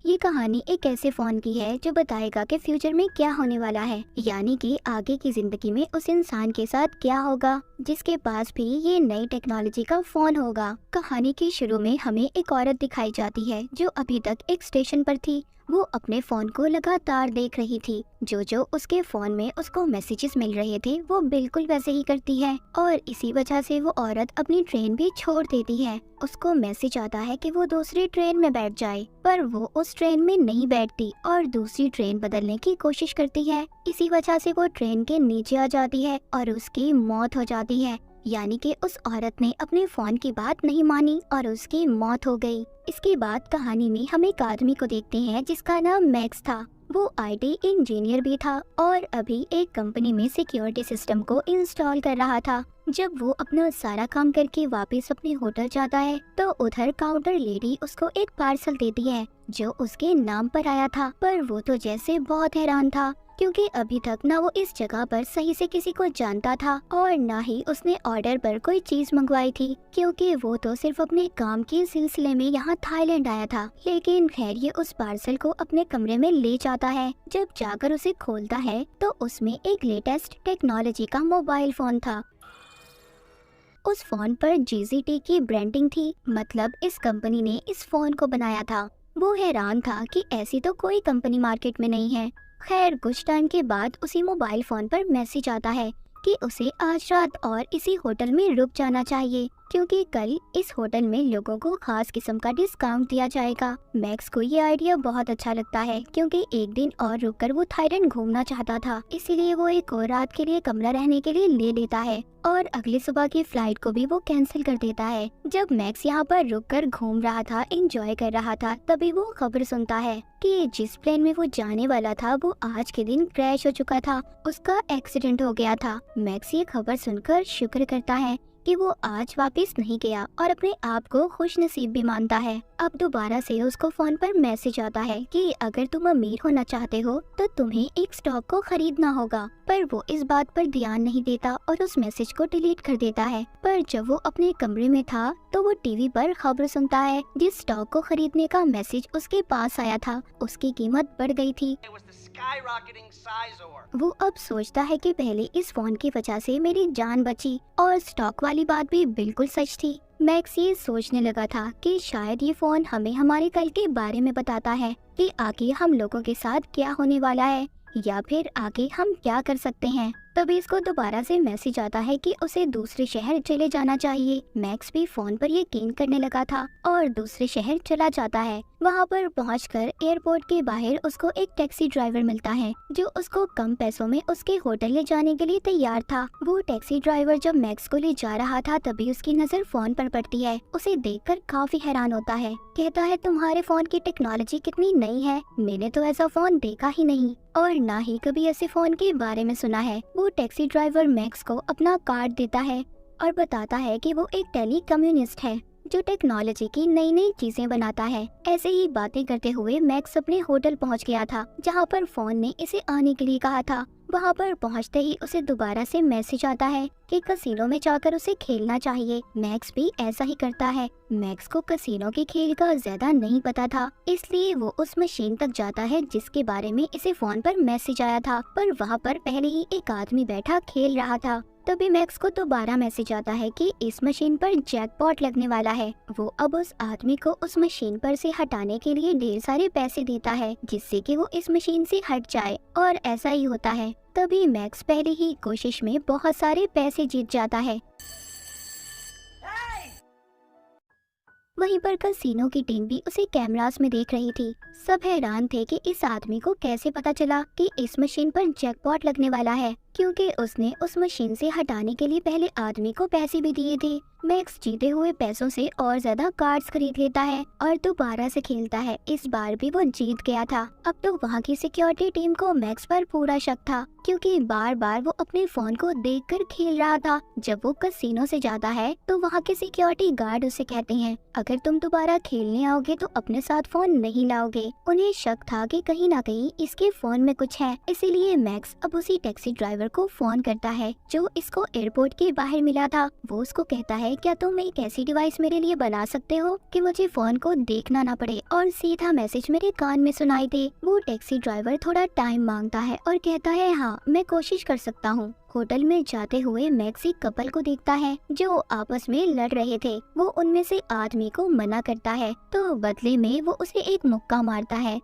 ये कहानी एक ऐसे फोन की है जो बताएगा कि फ्यूचर में क्या होने वाला है, यानी कि आगे की जिंदगी में उस इंसान के साथ क्या होगा जिसके पास भी ये नई टेक्नोलॉजी का फोन होगा। कहानी के शुरू में हमें एक औरत दिखाई जाती है जो अभी तक एक स्टेशन पर थी। वो अपने फोन को लगातार देख रही थी। जो जो उसके फोन में उसको मैसेजेस मिल रहे थे वो बिल्कुल वैसे ही करती है और इसी वजह से वो औरत अपनी ट्रेन भी छोड़ देती है। उसको मैसेज आता है कि वो दूसरी ट्रेन में बैठ जाए, पर वो उस ट्रेन में नहीं बैठती और दूसरी ट्रेन बदलने की कोशिश करती है। इसी वजह से वो ट्रेन के नीचे आ जाती है और उसकी मौत हो जाती है। यानी कि उस औरत ने अपने फोन की बात नहीं मानी और उसकी मौत हो गई। इसके बाद कहानी में हम एक आदमी को देखते हैं जिसका नाम मैक्स था। वो आईटी इंजीनियर भी था और अभी एक कंपनी में सिक्योरिटी सिस्टम को इंस्टॉल कर रहा था। जब वो अपना सारा काम करके वापस अपने होटल जाता है तो उधर काउंटर लेडी उसको एक पार्सल देती है जो उसके नाम पर आया था। पर वो तो जैसे बहुत हैरान था क्योंकि अभी तक ना वो इस जगह पर सही से किसी को जानता था और ना ही उसने ऑर्डर पर कोई चीज मंगवाई थी, क्योंकि वो तो सिर्फ अपने काम के सिलसिले में यहाँ थाईलैंड आया था। लेकिन खैर ये उस पार्सल को अपने कमरे में ले जाता है। जब जाकर उसे खोलता है तो उसमें एक लेटेस्ट टेक्नोलॉजी का मोबाइल फोन था। उस फोन पर जीजीटी की ब्रांडिंग थी, मतलब इस कंपनी ने इस फोन को बनाया था। वो हैरान था कि ऐसी तो कोई कंपनी मार्केट में नहीं है। खैर कुछ टाइम के बाद उसी मोबाइल फोन पर मैसेज आता है कि उसे आज रात और इसी होटल में रुक जाना चाहिए क्योंकि कल इस होटल में लोगों को खास किस्म का डिस्काउंट दिया जाएगा। मैक्स को ये आइडिया बहुत अच्छा लगता है क्योंकि एक दिन और रुककर वो थाईलैंड घूमना चाहता था, इसीलिए वो एक और रात के लिए कमरा रहने के लिए ले लेता है और अगली सुबह की फ्लाइट को भी वो कैंसिल कर देता है। जब मैक्स यहाँ पर रुककर घूम रहा था, एंजॉय कर रहा था, तभी वो खबर सुनता है कि जिस प्लेन में वो जाने वाला था वो आज के दिन क्रैश हो चुका था, उसका एक्सीडेंट हो गया था। मैक्स ये खबर सुनकर शुक्र करता है कि वो आज वापस नहीं गया और अपने आप को खुश नसीब भी मानता है। अब दोबारा से उसको फोन पर मैसेज आता है कि अगर तुम अमीर होना चाहते हो तो तुम्हें एक स्टॉक को खरीदना होगा, पर वो इस बात पर ध्यान नहीं देता और उस मैसेज को डिलीट कर देता है। पर जब वो अपने कमरे में था तो वो टीवी पर खबर सुनता है जिस स्टॉक को खरीदने का मैसेज उसके पास आया था उसकी कीमत बढ़ गई थी। वो अब सोचता है कि पहले इस फोन की वजह से मेरी जान बची और स्टॉक वाली बात भी बिल्कुल सच थी। मैक्स ये सोचने लगा था कि शायद ये फोन हमें हमारे कल के बारे में बताता है कि आगे हम लोगों के साथ क्या होने वाला है या फिर आगे हम क्या कर सकते हैं। तभी इसको दोबारा से मैसेज आता है कि उसे दूसरे शहर चले जाना चाहिए। मैक्स भी फोन पर यकीन करने लगा था और दूसरे शहर चला जाता है। वहाँ पर पहुंचकर एयरपोर्ट के बाहर उसको एक टैक्सी ड्राइवर मिलता है जो उसको कम पैसों में उसके होटल ले जाने के लिए तैयार था। वो टैक्सी ड्राइवर जब मैक्स को ले जा रहा था तभी उसकी नजर फोन पर पड़ती है। उसे देखकर काफी हैरान होता है। कहता है तुम्हारे फोन की टेक्नोलॉजी कितनी नई है, मैंने तो ऐसा फोन देखा ही नहीं और ना ही कभी ऐसे फोन के बारे में सुना है। वो टैक्सी ड्राइवर मैक्स को अपना कार्ड देता है और बताता है कि वो एक टेली कम्युनिस्ट है जो टेक्नोलॉजी की नई नई चीजें बनाता है। ऐसे ही बातें करते हुए मैक्स अपने होटल पहुंच गया था जहां पर फोन ने इसे आने के लिए कहा था। वहां पर पहुंचते ही उसे दोबारा से मैसेज आता है कि कसिनो में जाकर उसे खेलना चाहिए। मैक्स भी ऐसा ही करता है। मैक्स को कसिनो के खेल का ज्यादा नहीं पता था, इसलिए वो उस मशीन तक जाता है जिसके बारे में इसे फोन पर मैसेज आया था, पर वहाँ पर पहले ही एक आदमी बैठा खेल रहा था। तभी मैक्स को दोबारा मैसेज आता है कि इस मशीन पर जैकपॉट लगने वाला है। वो अब उस आदमी को उस मशीन पर से हटाने के लिए ढेर सारे पैसे देता है जिससे कि वो इस मशीन से हट जाए और ऐसा ही होता है। तभी मैक्स पहले ही कोशिश में बहुत सारे पैसे जीत जाता है। वहीं पर कसिनो की टीम भी उसे कैमरास में देख रही थी। सब हैरान थे कि इस आदमी को कैसे पता चला कि इस मशीन पर जैकपॉट लगने वाला है, क्योंकि उसने उस मशीन से हटाने के लिए पहले आदमी को पैसे भी दिए थे। मैक्स जीते हुए पैसों से और ज्यादा कार्ड्स खरीद लेता है और दोबारा से खेलता है। इस बार भी वो जीत गया था। अब तो वहाँ की सिक्योरिटी टीम को मैक्स पर पूरा शक था क्योंकि बार बार वो अपने फोन को देखकर खेल रहा था। जब वो कसिनो से जाता है तो वहाँ के सिक्योरिटी गार्ड उसे कहते हैं अगर तुम दोबारा खेलने आओगे तो अपने साथ फोन नहीं लाओगे। उन्हें शक था कि कहीं ना कहीं इसके फोन में कुछ है, इसीलिए मैक्स अब उसी टैक्सी ड्राइवर को फोन करता है जो इसको एयरपोर्ट के बाहर मिला था। वो उसको कहता है, क्या तुम एक ऐसी डिवाइस मेरे लिए बना सकते हो कि मुझे फोन को देखना ना पड़े और सीधा मैसेज मेरे कान में सुनाई दे। वो टैक्सी ड्राइवर थोड़ा टाइम मांगता है और कहता है, हाँ मैं कोशिश कर सकता हूँ। होटल में जाते हुए मैक्स एक कपल को देखता है जो आपस में लड़ रहे थे। वो उनमें से आदमी को मना करता है तो बदले में वो उसे एक मुक्का मारता है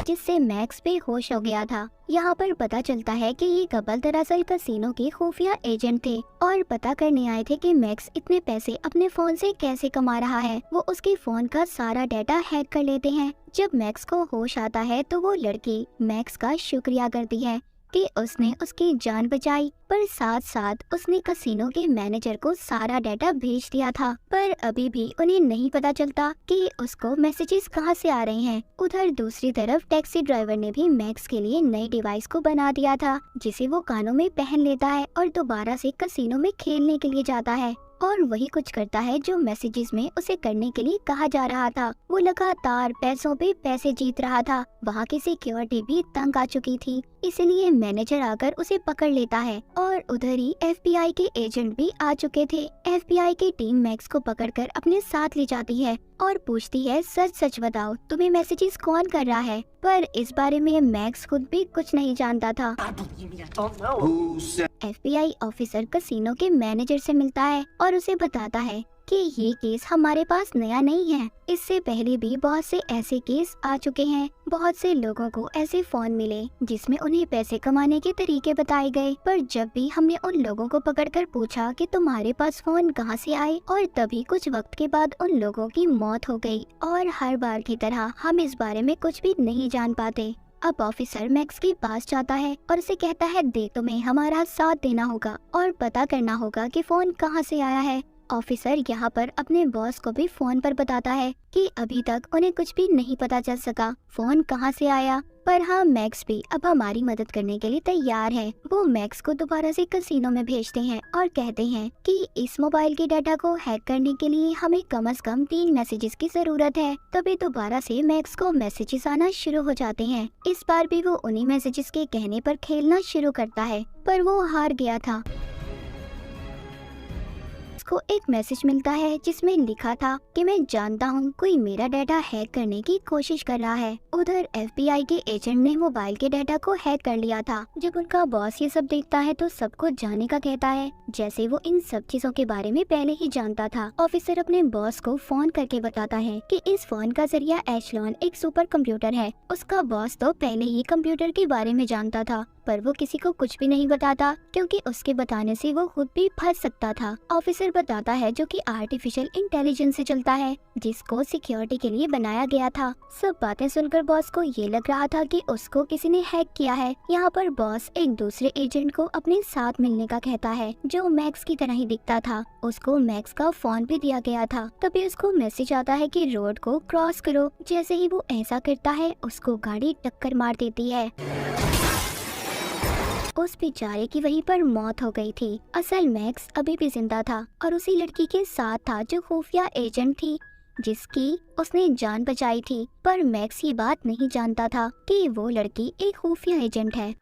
जिससे मैक्स बेहोश हो गया था। यहाँ पर पता चलता है कि ये कपल दरअसल कैसीनो के खुफिया एजेंट थे और पता करने आए थे कि मैक्स इतने पैसे अपने फोन से कैसे कमा रहा है। वो उसके फोन का सारा डाटा हैक कर लेते हैं। जब मैक्स को होश आता है तो वो लड़की मैक्स का शुक्रिया करती है कि उसने उसकी जान बचाई, पर साथ साथ उसने कैसीनो के मैनेजर को सारा डाटा भेज दिया था। पर अभी भी उन्हें नहीं पता चलता कि उसको मैसेजेस कहां से आ रहे हैं। उधर दूसरी तरफ टैक्सी ड्राइवर ने भी मैक्स के लिए नई डिवाइस को बना दिया था जिसे वो कानों में पहन लेता है और दोबारा से कैसीनो में खेलने के लिए जाता है और वही कुछ करता है जो मैसेजेस में उसे करने के लिए कहा जा रहा था। वो लगातार पैसों पे पैसे जीत रहा था। वहाँ की सिक्योरिटी भी तंग आ चुकी थी, इसलिए मैनेजर आकर उसे पकड़ लेता है और उधर ही FBI के एजेंट भी आ चुके थे। FBI की टीम मैक्स को पकड़कर अपने साथ ले जाती है और पूछती है, सच सच बताओ तुम्हें मैसेजेस कौन कर रहा है। पर इस बारे में मैक्स खुद भी कुछ नहीं जानता था। FBI ऑफिसर कैसीनो के मैनेजर से मिलता है और उसे बताता है कि ये केस हमारे पास नया नहीं है। इससे पहले भी बहुत से ऐसे केस आ चुके हैं। बहुत से लोगों को ऐसे फोन मिले जिसमें उन्हें पैसे कमाने के तरीके बताए गए, पर जब भी हमने उन लोगों को पकड़कर पूछा कि तुम्हारे पास फोन कहां से आए, और तभी कुछ वक्त के बाद उन लोगों की मौत हो गई। और हर बार की तरह हम इस बारे में कुछ भी नहीं जान पाते। अब ऑफिसर मैक्स के पास जाता है और उसे कहता है, देख तुम्हें हमारा साथ देना होगा और पता करना होगा कि फोन कहां से आया है। ऑफिसर यहाँ पर अपने बॉस को भी फोन पर बताता है कि अभी तक उन्हें कुछ भी नहीं पता चल सका फोन कहाँ से आया, पर हाँ मैक्स भी अब हमारी मदद करने के लिए तैयार है। वो मैक्स को दोबारा से कैसीनो में भेजते हैं और कहते हैं कि इस मोबाइल के डाटा को हैक करने के लिए हमें कम से कम 3 मैसेजेस की जरूरत है। तभी दोबारा से मैक्स को मैसेजेस आना शुरू हो जाते हैं। इस बार भी वो उन्हीं मैसेजेस के कहने पर खेलना शुरू करता है, पर वो हार गया था। को एक मैसेज मिलता है जिसमें लिखा था कि मैं जानता हूँ कोई मेरा डाटा हैक करने की कोशिश कर रहा है। उधर FBI के एजेंट ने मोबाइल के डाटा को हैक कर लिया था। जब उनका बॉस ये सब देखता है तो सबको जाने का कहता है, जैसे वो इन सब चीजों के बारे में पहले ही जानता था। ऑफिसर अपने बॉस को फोन करके बताता है कि इस फोन का जरिया एशलॉन एक सुपर कंप्यूटर है। उसका बॉस तो पहले ही कंप्यूटर के बारे में जानता था, पर वो किसी को कुछ भी नहीं बताता क्योंकि उसके बताने से वो खुद भी फंस सकता था। ऑफिसर बताता है जो कि आर्टिफिशियल इंटेलिजेंस से चलता है, जिसको सिक्योरिटी के लिए बनाया गया था। सब बातें सुनकर बॉस को ये लग रहा था कि उसको किसी ने हैक किया है। यहाँ पर बॉस एक दूसरे एजेंट को अपने साथ मिलने का कहता है जो मैक्स की तरह ही दिखता था। उसको मैक्स का फोन भी दिया गया था। तभी उसको मैसेज आता है कि रोड को क्रॉस करो। जैसे ही वो ऐसा करता है उसको गाड़ी टक्कर मार देती है। उस बेचारे की वहीं पर मौत हो गई थी। असल मैक्स अभी भी जिंदा था और उसी लड़की के साथ था जो खुफिया एजेंट थी जिसकी उसने जान बचाई थी। पर मैक्स ये बात नहीं जानता था कि वो लड़की एक खुफिया एजेंट है।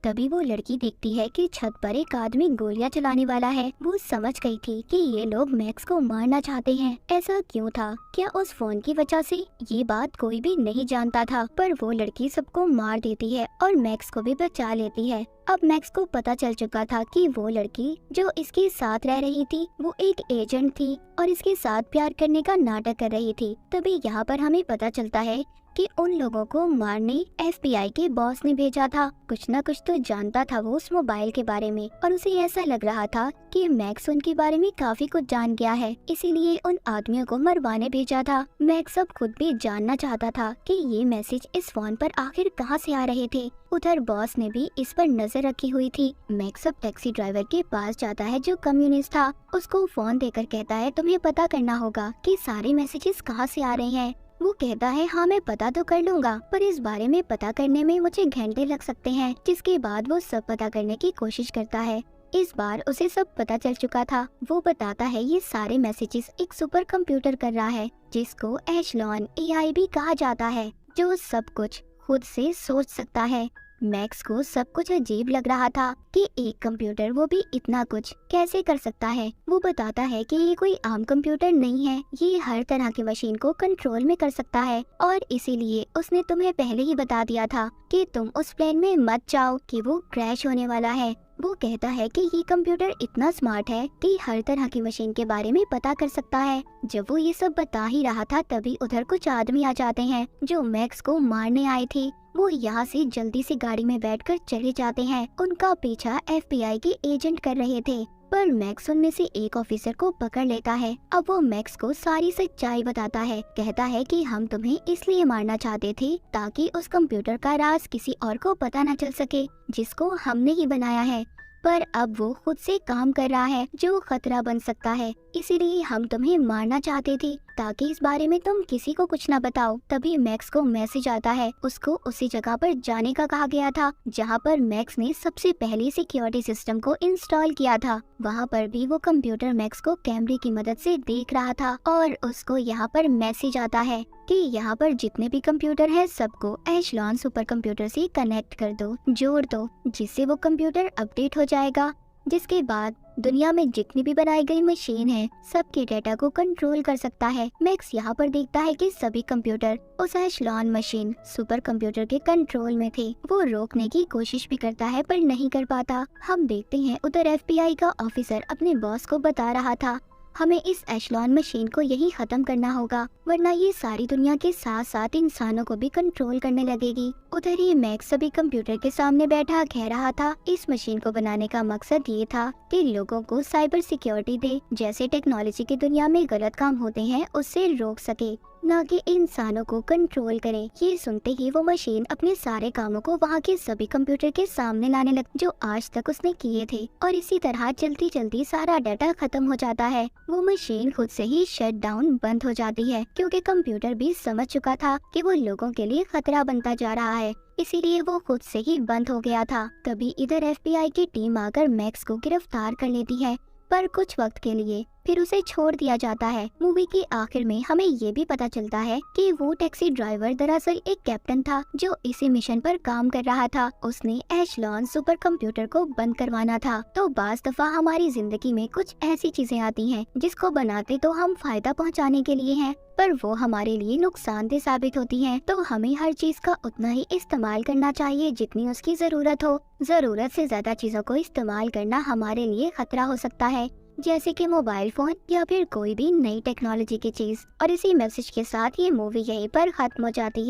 तभी वो लड़की देखती है कि छत पर एक आदमी गोलियां चलाने वाला है। वो समझ गई थी कि ये लोग मैक्स को मारना चाहते हैं। ऐसा क्यों था? क्या उस फोन की वजह से? ये बात कोई भी नहीं जानता था, पर वो लड़की सबको मार देती है और मैक्स को भी बचा लेती है। अब मैक्स को पता चल चुका था कि वो लड़की जो इसके साथ रह रही थी वो एक एजेंट थी और इसके साथ प्यार करने का नाटक कर रही थी। तभी यहाँ पर हमें पता चलता है कि उन लोगों को मारने FBI के बॉस ने भेजा था। कुछ न कुछ तो जानता था वो उस मोबाइल के बारे में और उसे ऐसा लग रहा था कि मैक्स उनके बारे में काफी कुछ जान गया है, इसीलिए उन आदमियों को मरवाने भेजा था। मैक्स अब खुद भी जानना चाहता था कि ये मैसेज इस फोन पर आखिर कहां से आ रहे थे। उधर बॉस ने भी इस पर नजर रखी हुई थी। मैक्स अब टैक्सी ड्राइवर के पास जाता है जो कम्युनिस्ट था। उसको फोन देकर कहता है तुम्हें पता करना होगा कि सारे मैसेजेस कहां से आ रहे हैं। वो कहता है हाँ मैं पता तो कर लूंगा, पर इस बारे में पता करने में मुझे घंटे लग सकते हैं। जिसके बाद वो सब पता करने की कोशिश करता है। इस बार उसे सब पता चल चुका था। वो बताता है ये सारे मैसेजेस एक सुपर कंप्यूटर कर रहा है जिसको एशलॉन AI भी कहा जाता है, जो सब कुछ खुद से सोच सकता है। मैक्स को सब कुछ अजीब लग रहा था कि एक कंप्यूटर, वो भी इतना कुछ, कैसे कर सकता है। वो बताता है कि ये कोई आम कंप्यूटर नहीं है, ये हर तरह की मशीन को कंट्रोल में कर सकता है और इसीलिए उसने तुम्हें पहले ही बता दिया था कि तुम उस प्लेन में मत जाओ कि वो क्रैश होने वाला है। वो कहता है कि ये कंप्यूटर इतना स्मार्ट है कि हर तरह की मशीन के बारे में पता कर सकता है। जब वो ये सब बता ही रहा था तभी उधर कुछ आदमी आ जाते हैं जो मैक्स को मारने आए थे। वो यहाँ से जल्दी से गाड़ी में बैठकर चले जाते हैं। उनका पीछा FBI के एजेंट कर रहे थे, पर मैक्स उनमें से एक ऑफिसर को पकड़ लेता है। अब वो मैक्स को सारी सच्चाई बताता है। कहता है कि हम तुम्हें इसलिए मारना चाहते थे ताकि उस कंप्यूटर का राज किसी और को पता न चल सके जिसको हमने ही बनाया है, पर अब वो खुद से काम कर रहा है जो खतरा बन सकता है। इसीलिए हम तुम्हें मारना चाहते थे ताकि इस बारे में तुम किसी को कुछ न बताओ। तभी मैक्स को मैसेज आता है। उसको उसी जगह पर जाने का कहा गया था जहाँ पर मैक्स ने सबसे पहले सिक्योरिटी सिस्टम को इंस्टॉल किया था। वहाँ पर भी वो कंप्यूटर मैक्स को कैमरे की मदद से देख रहा था और उसको यहाँ पर मैसेज आता है कि यहाँ पर जितने भी कंप्यूटर हैं सबको एशलॉन सुपर कंप्यूटर से कनेक्ट कर दो, जोड़ दो, जिससे वो कंप्यूटर अपडेट हो जाएगा। जिसके बाद दुनिया में जितनी भी बनाई गई मशीन है सबके डेटा को कंट्रोल कर सकता है। मैक्स यहाँ पर देखता है कि सभी कंप्यूटर उस एशलॉन मशीन सुपर कंप्यूटर के कंट्रोल में थे। वो रोकने की कोशिश भी करता है पर नहीं कर पाता। हम देखते हैं उधर FBI का ऑफिसर अपने बॉस को बता रहा था हमें इस एशलॉन मशीन को यही खत्म करना होगा, वरना ये सारी दुनिया के साथ साथ इंसानों को भी कंट्रोल करने लगेगी। उधर ही मैक्स सभी कंप्यूटर के सामने बैठा कह रहा था इस मशीन को बनाने का मकसद ये था कि लोगों को साइबर सिक्योरिटी दे, जैसे टेक्नोलॉजी की दुनिया में गलत काम होते हैं उससे रोक सके, न कि इंसानों को कंट्रोल करे। ये सुनते ही वो मशीन अपने सारे कामों को वहाँ के सभी कंप्यूटर के सामने लाने लग जो आज तक उसने किए थे और इसी तरह जल्दी जल्दी सारा डाटा खत्म हो जाता है। वो मशीन खुद से ही शट डाउन बंद हो जाती है क्योंकि कंप्यूटर भी समझ चुका था कि वो लोगों के लिए खतरा बनता जा रहा है, इसीलिए वो खुद से ही बंद हो गया था। तभी इधर FBI की टीम आकर मैक्स को गिरफ्तार कर लेती है, पर कुछ वक्त के लिए फिर उसे छोड़ दिया जाता है। मूवी के आखिर में हमें ये भी पता चलता है कि वो टैक्सी ड्राइवर दरअसल एक कैप्टन था जो इसी मिशन पर काम कर रहा था। उसने एशलॉन सुपर कंप्यूटर को बंद करवाना था। तो बाज दफा हमारी जिंदगी में कुछ ऐसी चीजें आती हैं जिसको बनाते तो हम फायदा पहुंचाने के लिए हैं, पर वो हमारे लिए नुकसानदेह साबित होती हैं। तो हमें हर चीज का उतना ही इस्तेमाल करना चाहिए जितनी उसकी जरूरत हो। जरूरत से ज्यादा चीजों को इस्तेमाल करना हमारे लिए खतरा हो सकता है, जैसे कि मोबाइल फोन या फिर कोई भी नई टेक्नोलॉजी की चीज। और इसी मैसेज के साथ ये मूवी यहीं पर खत्म हो जाती है।